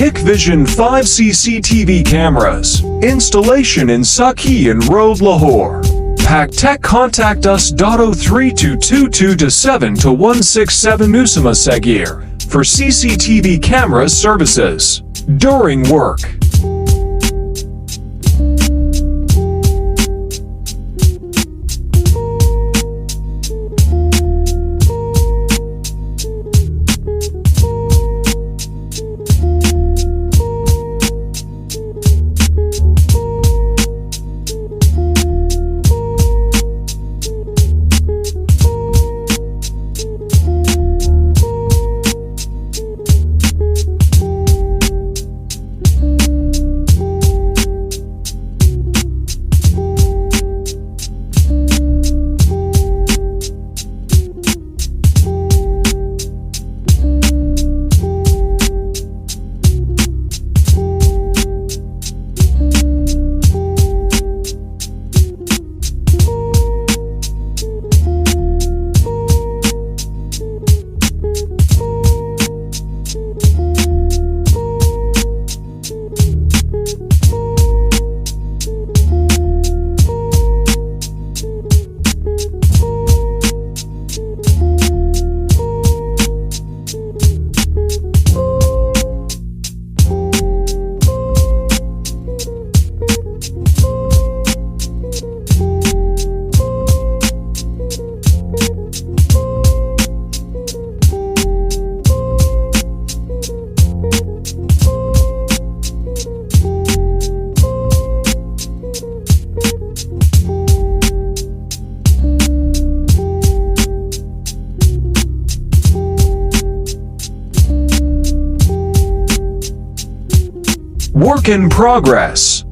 Hikvision 5 CCTV cameras. Installation in Sakhiyaan Road, Lahore. PAK TECH contact us. 03222272167 Usama Sagheer for CCTV camera services during work. Work in progress.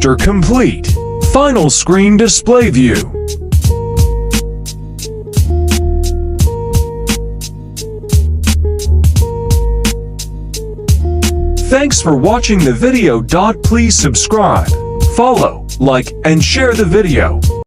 After complete, final screen display view. Thanks for watching the video. Please subscribe, follow, like, and share the video.